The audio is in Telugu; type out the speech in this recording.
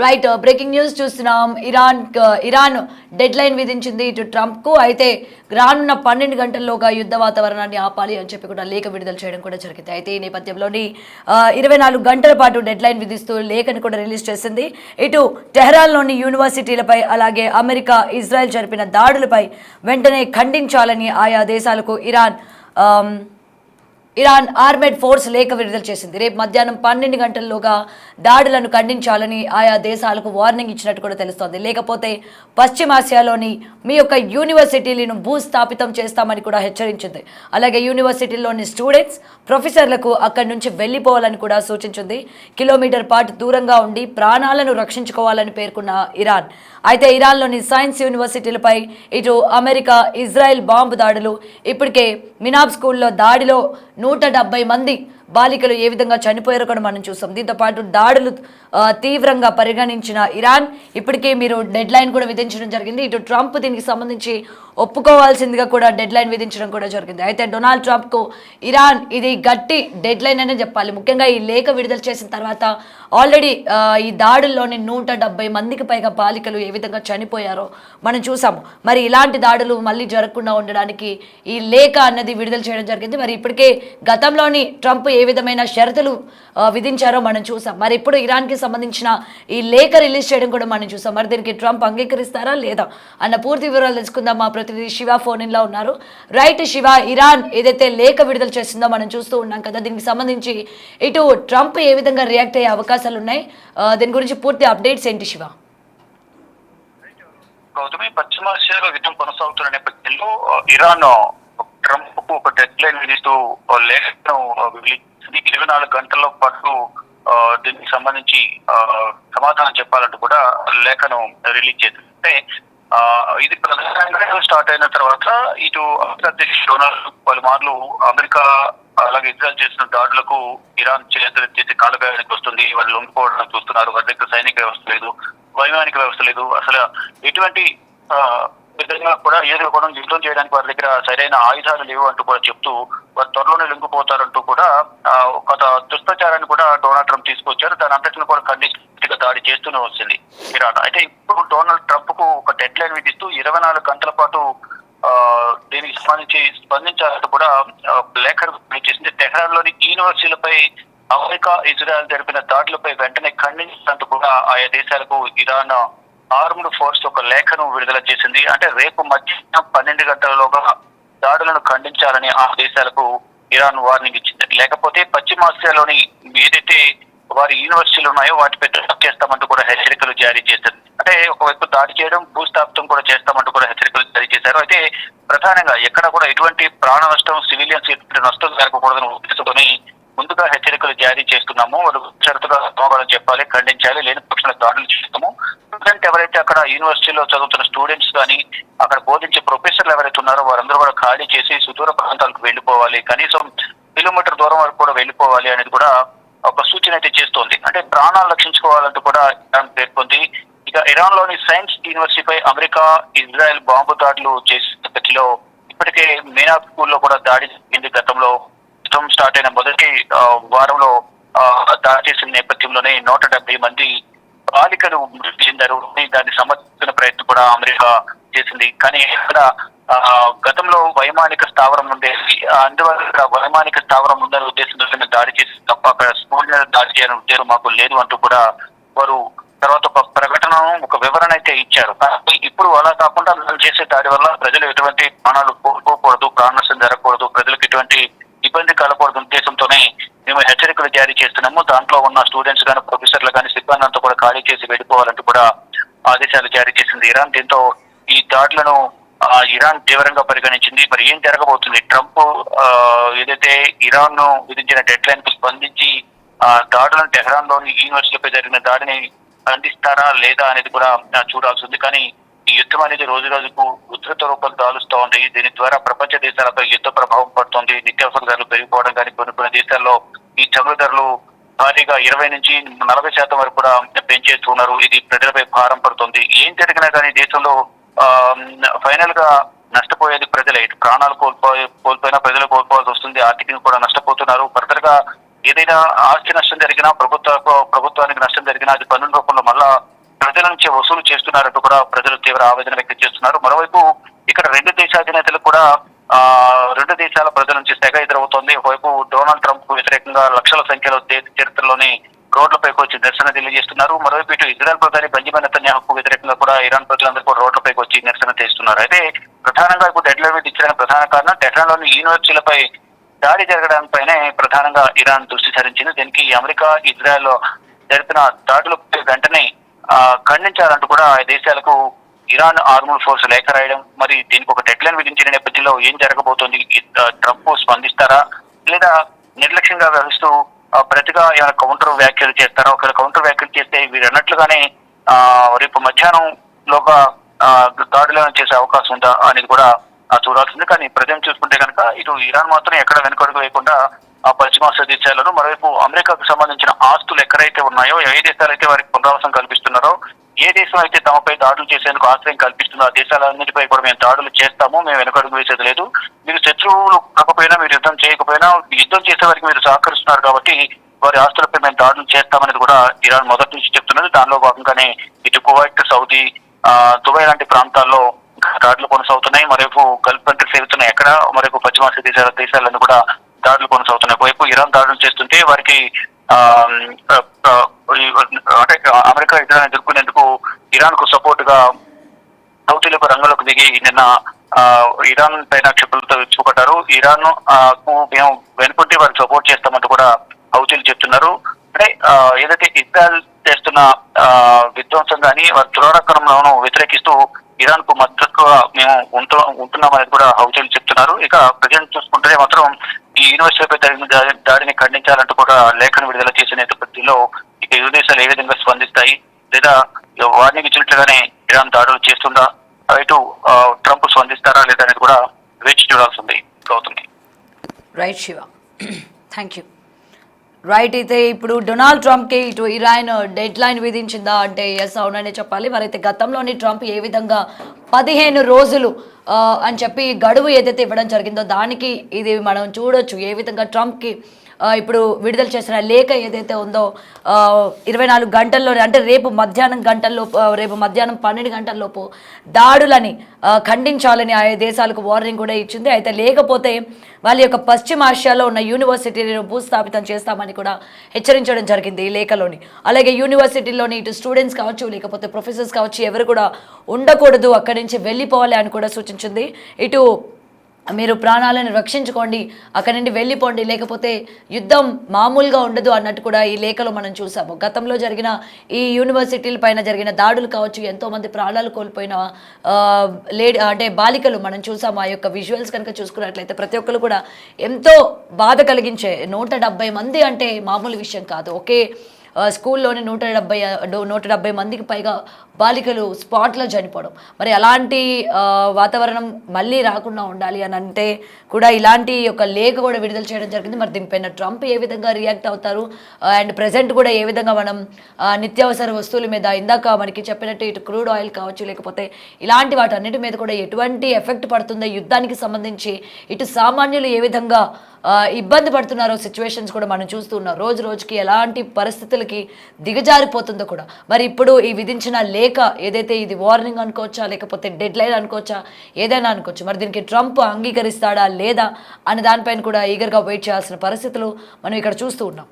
రైట్ బ్రేకింగ్ న్యూస్ చూస్తున్నాం. ఇరాన్ డెడ్ లైన్ విధించింది ఇటు ట్రంప్ కు. అయితే రానున్న 12 గంటల్లోగా యుద్ధ వాతావరణాన్ని ఆపాలి అని చెప్పి కూడా లేఖ విడుదల చేయడం కూడా జరిగింది. అయితే ఈ నేపథ్యంలోని 24 గంటల పాటు డెడ్ లైన్ విధిస్తూ లేఖను కూడా రిలీజ్ చేసింది. ఇటు టెహ్రాన్లోని యూనివర్సిటీలపై అలాగే అమెరికా ఇజ్రాయెల్ జరిపిన దాడులపై వెంటనే ఖండించాలని ఆయా దేశాలకు ఇరాన్ ఆర్మేడ్ ఫోర్స్ లేఖ విడుదల చేసింది. రేపు మధ్యాహ్నం 12 గంటల్లోగా దాడులను ఖండించాలని ఆయా దేశాలకు వార్నింగ్ ఇచ్చినట్టు కూడా తెలుస్తోంది. లేకపోతే పశ్చిమాసియాలోని మీ యొక్క యూనివర్సిటీలను భూస్థాపితం చేస్తామని కూడా హెచ్చరించింది. అలాగే యూనివర్సిటీల్లోని స్టూడెంట్స్ ప్రొఫెసర్లకు అక్కడి నుంచి వెళ్ళిపోవాలని కూడా సూచించింది. కిలోమీటర్ పాటు దూరంగా ఉండి ప్రాణాలను రక్షించుకోవాలని పేర్కొన్న ఇరాన్. అయితే ఇరాన్లోని సైన్స్ యూనివర్సిటీలపై ఇటు అమెరికా ఇజ్రాయెల్ బాంబు దాడులు, ఇప్పటికే మినాబ్ స్కూల్లో దాడిలో 170 మంది బాలికలు ఏ విధంగా చనిపోయారో కూడా మనం చూసాం. దీంతో పాటు దాడులు తీవ్రంగా పరిగణించిన ఇరాన్ ఇప్పటికే మీరు డెడ్ లైన్ కూడా విధించడం జరిగింది. ఇటు ట్రంప్ దీనికి సంబంధించి ఒప్పుకోవాల్సిందిగా కూడా డెడ్ లైన్ విధించడం కూడా జరిగింది. అయితే డొనాల్డ్ ట్రంప్కు ఇరాన్ ఇది గట్టి డెడ్ లైన్ అనే చెప్పాలి. ముఖ్యంగా ఈ లేఖ విడుదల చేసిన తర్వాత ఆల్రెడీ ఈ దాడుల్లోని 170 మందికి పైగా బాలికలు ఏ విధంగా చనిపోయారో మనం చూసాము. మరి ఇలాంటి దాడులు మళ్ళీ జరగకుండా ఉండడానికి ఈ లేఖ అన్నది విడుదల చేయడం జరిగింది. మరి ఇప్పటికే గతంలోని ట్రంప్ ఏ విధమైన షరతులు విధించారో మనం చూసాం. మరి ఇప్పుడు ఇరాన్కి సంబంధించిన ఈ లేఖ రిలీజ్ చేయడం కూడా మనం చూసాం. మరి దీనికి ట్రంప్ అంగీకరిస్తారా లేదా అన్న పూర్తి వివరాలు తెలుసుకుందాం. మా ప్రతినిధి శివ ఫోన్ ఇన్లో ఉన్నారు. రైట్ శివ, ఇరాన్ ఏదైతే లేఖ విడుదల చేస్తుందో మనం చూస్తూ ఉన్నాం కదా, దీనికి సంబంధించి ఇటు ట్రంప్ ఏ విధంగా రియాక్ట్ అయ్యే అవకాశాలు ఉన్నాయి, దీని గురించి పూర్తి అప్డేట్స్ ఏంటి శివ? గౌతమి, పశ్చిమాసియాలో యుద్ధం కొనసాగుతున్న నేపథ్యంలో ఇరాన్ ట్రంప్ కు ఒక డెడ్ లైన్ విధిస్తూ లేఖను 24 గంటల పాటు దీనికి సంబంధించి సమాధానం చెప్పాలంటూ కూడా లేఖను రిలీజ్ చేసింది. అంటే ఇది ప్రధానంగా స్టార్ట్ అయిన తర్వాత ఇటు అమెరికా అధ్యక్షుడు డొనాల్డ్ పలుమార్లు అమెరికా అలాగే ఇజ్రాయెల్ చేసిన దాడులకు ఇరాన్ చేసి కాలబేయడానికి వస్తుంది, వాళ్ళు లొంగిపోవడానికి చూస్తున్నారు, వారి దగ్గర సైనిక వ్యవస్థ లేదు, వైమానిక వ్యవస్థ లేదు, అసలు ఎటువంటి విధంగా కూడా ఏదో కూడా యుద్ధం చేయడానికి వారి దగ్గర సరైన ఆయుధాలు లేవు అంటూ కూడా చెప్తూ వారు త్వరలోనే లొంగిపోతారంటూ కూడా ఒక దుష్ప్రచారాన్ని కూడా డొనాల్డ్ ట్రంప్ తీసుకొచ్చారు. దాని అంతటిని కూడా ఖండిగా దాడి చేస్తూనే వచ్చింది ఇరాన్. అయితే ఇప్పుడు డొనాల్డ్ ట్రంప్ కు ఒక డెడ్ లైన్ విధిస్తూ 24 గంటల పాటు దీనికి సంబంధించి స్పందించాలంటూ కూడా లేఖను చేసింది. టెహ్రాన్ లోని యూనివర్సిటీలపై అమెరికా ఇజ్రాయెల్ జరిపిన దాడులపై వెంటనే ఖండించాలంటూ కూడా ఆయా దేశాలకు ఇరాన్ ఆర్మ్డ్ ఫోర్స్ ఒక లేఖను విడుదల చేసింది. అంటే రేపు మధ్యాహ్నం 12 గంటలలోగా దాడులను ఖండించాలని ఆ దేశాలకు ఇరాన్ వార్నింగ్ ఇచ్చింది. లేకపోతే పశ్చిమాసియాలోని ఏదైతే వారి యూనివర్సిటీలు ఉన్నాయో వాటిపై దాడి చేస్తామంటూ కూడా హెచ్చరికలు జారీ చేసింది. అంటే ఒకవైపు దాడి చేయడం, భూస్థాపితం కూడా చేస్తామంటూ కూడా హెచ్చరికలు జారీ చేశారు. అయితే ప్రధానంగా ఎక్కడ కూడా ఎటువంటి ప్రాణ నష్టం, సివిలియన్స్ ఎటువంటి నష్టం జరగకూడదని ఉద్దేశంతోని ముందుగా హెచ్చరికలు జారీ చేస్తున్నాము. వాళ్ళు షరతుగా సమాధానం చెప్పాలి, ఖండించాలి, లేని పక్షంలో దాడులు చేస్తాము. ప్రజెంట్ ఎవరైతే అక్కడ యూనివర్సిటీలో చదువుతున్న స్టూడెంట్స్ కానీ అక్కడ బోధించే ప్రొఫెసర్లు ఎవరైతే ఉన్నారో వారందరూ కూడా ఖాళీ చేసి సుదూర ప్రాంతాలకు వెళ్ళిపోవాలి, కనీసం కిలోమీటర్ దూరం వరకు కూడా వెళ్ళిపోవాలి అనేది కూడా ఒక సూచన అయితే చేస్తోంది. అంటే ప్రాణాలు రక్షించుకోవాలంటూ కూడా ఇరాన్ పేర్కొంది. ఇక ఇరాన్ లోని సైన్స్ యూనివర్సిటీపై అమెరికా ఇజ్రాయెల్ బాంబు దాడులు చేసిన ఇప్పటికే మీనాబ్ స్కూల్లో కూడా దాడి జరిగింది. గతంలో యుద్ధం స్టార్ట్ అయిన మొదటి వారంలో దాడి చేసిన నేపథ్యంలోనే 170 మంది బాలికలు మృతి చెందారు. దాన్ని సమర్థించిన ప్రయత్నం కూడా అమెరికా చేసింది. కానీ ఇక్కడ గతంలో వైమానిక స్థావరం ఉండేది, అందువల్ల వైమానిక స్థావరం ఉందని ఉద్దేశంతో దాడి చేసి తప్ప అక్కడ స్కూల్ మీద దాడి చేయాలని ఉద్దేశం మాకు లేదు అంటూ కూడా వారు తర్వాత ఒక ప్రకటనను ఒక వివరణ అయితే ఇచ్చారు. కానీ ఇప్పుడు అలా కాకుండా చేసే దాడి వల్ల ప్రజలు ఎటువంటి ప్రాణాలు కోల్పోకూడదు, ప్రాణ నష్టం జరగకూడదు, ప్రజలకు ఎటువంటి ఇబ్బంది కలగకూడదు ఉద్దేశంతోనే మేము హెచ్చరికలు జారీ చేస్తున్నాము. దాంట్లో ఉన్న స్టూడెంట్స్ కానీ ప్రొఫెసర్లు కానీ సిబ్బంది అంతా కూడా ఖాళీ చేసి వెళ్ళిపోవాలంటూ కూడా ఆదేశాలు జారీ చేసింది ఇరాన్. దీంతో ఈ దాడులను ఇరాన్ తీవ్రంగా పరిగణించింది. మరి ఏం జరగబోతుంది? ట్రంప్ ఏదైతే ఇరాన్ ను విధించిన డెడ్ లైన్ కు స్పందించి దాడులను టెహ్రాన్ లోని యూనివర్సిటీపై జరిగిన దాడిని ఖండిస్తారా లేదా అనేది కూడా చూడాల్సి ఉంది. కానీ ఈ యుద్ధం అనేది రోజు రోజుకు ఉధృత రూపం దాలుస్తూ ఉంది. దీని ద్వారా ప్రపంచ దేశాలపై యుద్ధ ప్రభావం పడుతుంది. నిత్యావసర ధరలు పెరిగిపోవడం కానీ కొన్ని దేశాల్లో ఈ చమురు ధరలు భారీగా 20 నుంచి 40% వరకు కూడా పెంచేస్తున్నారు. ఇది ప్రజలపై భారం పడుతుంది. ఏం జరిగినా కానీ దేశంలో ఫైనల్ గా నష్టపోయేది ప్రజలే. ఇటు ప్రాణాలు కోల్పోయినా ప్రజలు కోల్పోవాల్సి వస్తుంది, ఆర్థికంగా కూడా నష్టపోతున్నారు. ఫర్దర్ గా ఏదైనా ఆస్తి నష్టం జరిగినా ప్రభుత్వానికి నష్టం జరిగినా అది పన్నుల రూపంలో మళ్ళా ప్రజల నుంచి వసూలు చేస్తున్నారంటూ కూడా ప్రజలు తీవ్ర ఆవేదన వ్యక్తం చేస్తున్నారు. మరోవైపు ఇక్కడ రెండు దేశాధినేతలు కూడా రెండు దేశాల ప్రజల నుంచి తెగ ఎదురవుతోంది. ఒకవైపు డొనాల్డ్ ట్రంప్ కు వ్యతిరేకంగా లక్షల సంఖ్యలో దేశ చరిత్రలోని రోడ్లపైకి వచ్చి నిరసన తెలియజేస్తున్నారు. మరోవైపు ఇటు ఇజ్రాయెల్ ప్రధాని బెంజమిన్ నెతన్యాహుకు వ్యతిరేకంగా కూడా ఇరాన్ ప్రజలందరూ కూడా రోడ్లపైకి వచ్చి నిరసన చేస్తున్నారు. అయితే ప్రధానంగా ఇప్పుడు డెడ్ లైన్ మీద ఇచ్చడానికి ప్రధాన కారణం టెహ్రాన్లోని యూనివర్సిటీలపై దాడి జరగడంపైనే ప్రధానంగా ఇరాన్ దృష్టి సారించింది. దీనికి అమెరికా, ఇజ్రాయెల్ జరిపిన దాడులపై వెంటనే ఖండించాలంటూ కూడా ఆ దేశాలకు ఇరాన్ ఆర్మడ్ ఫోర్స్ లేఖ రాయడం, మరి దీనికి ఒక డెడ్ లైన్ విధించిన నేపథ్యంలో ఏం జరగబోతోంది, ట్రంప్ స్పందిస్తారా లేదా నిర్లక్ష్యంగా వ్యవహరిస్తూ ప్రతిగా ఏమైనా కౌంటర్ వ్యాఖ్యలు చేస్తారా? ఒకవేళ కౌంటర్ వ్యాఖ్యలు చేస్తే వీరు అన్నట్లుగానే రేపు మధ్యాహ్నంలోగా దాడులను చేసే అవకాశం ఉందా అనేది కూడా చూడాల్సింది. కానీ ప్రజలు చూసుకుంటే కనుక ఇటు ఇరాన్ మాత్రం ఎక్కడ వెనుకడుగు వేయకుండా ఆ పశ్చిమాసియా దేశాలను, మరోవైపు అమెరికాకు సంబంధించిన ఆస్తులు ఎక్కడైతే ఉన్నాయో, ఏ దేశాలైతే వారికి పునరావాసం కల్పిస్తున్నారో, ఏ దేశం అయితే తమపై దాడులు చేసేందుకు ఆశ్రయం కల్పిస్తుందో ఆ దేశాలన్నిటిపై కూడా మేము దాడులు చేస్తాము, మేము వెనుకడుగు వేసేది లేదు, మీరు శత్రువులు కాకపోయినా, మీరు యుద్ధం చేయకపోయినా యుద్ధం చేసే వారికి మీరు సహకరిస్తున్నారు కాబట్టి వారి ఆస్తులపై మేము దాడులు చేస్తామనేది కూడా ఇరాన్ మొదటి నుంచి చెప్తున్నది. దానిలో భాగంగానే ఇటు కువైట్, సౌదీ, దుబాయ్ లాంటి ప్రాంతాల్లో దాడులు కొనసాగుతున్నాయి. మరోవైపు గల్ఫ్ కంట్రీస్ ఏవైతున్నాయి ఎక్కడ, మరోవైపు పశ్చిమాసియా దేశాలను కూడా దాడులు కొనసాగుతున్నాయి. ఒకవైపు ఇరాన్ దాడులు చేస్తుంటే వారికి అంటే అమెరికా ఇజ్రాయెల్ ఎదుర్కొనేందుకు ఇరాన్ కు సపోర్ట్ గా హౌతీలకు రంగంలోకి దిగి నిన్న ఇరాన్ పైన క్షిపణులతో చూపడ్డారు. ఇరాన్ కు మేము వెనుకుంటే వారికి సపోర్ట్ చేస్తామంటూ కూడా హౌతీలు చెప్తున్నారు. అంటే ఏదైతే ఇజ్రాయెల్ చేస్తున్న విధ్వంసం కానీ వారి దురాక్రమణను వ్యతిరేకిస్తూ ఇరాన్ కు మద్దతుగా మేము ఉంటున్నామనేది కూడా హౌతీలు చెప్తున్నారు. ఇక ప్రజెంట్ చూసుకుంటే మాత్రం ఈ యూనివర్సిటీపై జరిగిన దాడిని ఖండించాలంటూ కూడా లేఖను విడుదల చేసిన నేపథ్యంలో ఇక ఇరు దేశాలు ఏ విధంగా స్పందిస్తాయి, లేదా వార్నింగ్ ఇచ్చినట్లుగానే ఇరాన్ దాడులు చేస్తుందా, ఇటు ట్రంప్ స్పందిస్తారా లేదా అనేది కూడా వేచి చూడాల్సింది అవుతుంది. Right Shiva, thank you. Right, అయితే ఇప్పుడు డొనాల్డ్ ట్రంప్కి ఇటు ఇరాన్ డెడ్ లైన్ విధించిందా అంటే ఎస్ అవుననే చెప్పాలి. మరైతే గతంలోని ట్రంప్ ఏ విధంగా 15 రోజులు అని చెప్పి గడువు ఏదైతే ఇవ్వడం జరిగిందో దానికి ఇది మనం చూడొచ్చు ఏ విధంగా ట్రంప్కి ఇప్పుడు విడుదల చేసిన లేఖ ఏదైతే ఉందో 24 గంటల్లోనే, అంటే రేపు మధ్యాహ్నం 12 గంటల్లోపు దాడులని ఖండించాలని ఆయా దేశాలకు వార్నింగ్ కూడా ఇచ్చింది. అయితే లేకపోతే వాళ్ళ యొక్క పశ్చిమాసియాలో ఉన్న యూనివర్సిటీలను భూస్థాపితం చేస్తామని కూడా హెచ్చరించడం జరిగింది ఈ లేఖలోని. అలాగే యూనివర్సిటీలోని ఇటు స్టూడెంట్స్ కావచ్చు, లేకపోతే ప్రొఫెసర్స్ కావచ్చు, ఎవరు కూడా ఉండకూడదు, అక్కడి నుంచి వెళ్ళిపోవాలి అని కూడా సూచించింది. ఇటు మీరు ప్రాణాలను రక్షించుకోండి, అక్కడి నుండి వెళ్ళిపోండి, లేకపోతే యుద్ధం మామూలుగా ఉండదు అన్నట్టు కూడా ఈ లేఖలో మనం చూసాము. గతంలో జరిగిన ఈ యూనివర్సిటీల పైన జరిగిన దాడులు కావచ్చు, ఎంతోమంది ప్రాణాలు కోల్పోయిన అంటే బాలికలు మనం చూసాము. ఆ యొక్క విజువల్స్ కనుక చూసుకున్నట్లయితే ప్రతి ఒక్కరు కూడా ఎంతో బాధ కలిగించే. 170 మంది అంటే మామూలు విషయం కాదు. ఒకే స్కూల్లోని 170 మందికి పైగా బాలికలు స్పాట్లో చనిపోవడం. మరి అలాంటి వాతావరణం మళ్ళీ రాకుండా ఉండాలి అని అంటే కూడా ఇలాంటి ఒక లేఖ కూడా విడుదల చేయడం జరిగింది. మరి దీనిపైన ట్రంప్ ఏ విధంగా రియాక్ట్ అవుతారు, అండ్ ప్రజెంట్ కూడా ఏ విధంగా మనం నిత్యావసర వస్తువుల మీద ఇందాక మనకి చెప్పినట్టు ఇటు క్రూడ్ ఆయిల్ కావచ్చు, లేకపోతే ఇలాంటి వాటన్నిటి మీద కూడా ఎటువంటి ఎఫెక్ట్ పడుతుందో యుద్ధానికి సంబంధించి, ఇటు సామాన్యులు ఏ విధంగా ఇబ్బంది పడుతున్నారో సిచ్యువేషన్స్ కూడా మనం చూస్తున్నాం. రోజు రోజుకి ఎలాంటి పరిస్థితులకి దిగజారిపోతుందో కూడా. మరి ఇప్పుడు ఈ విధించిన లేఖ ఏదైతే ఇది వార్నింగ్ అనుకోవచ్చా, లేకపోతే డెడ్ లైన్ అనుకోవచ్చా, ఏదైనా అనుకోవచ్చు. మరి దీనికి ట్రంప్ అంగీకరిస్తాడా లేదా అనే దానిపైన కూడా ఈగర్గా వెయిట్ చేయాల్సిన పరిస్థితులు మనం ఇక్కడ చూస్తూ ఉన్నాం.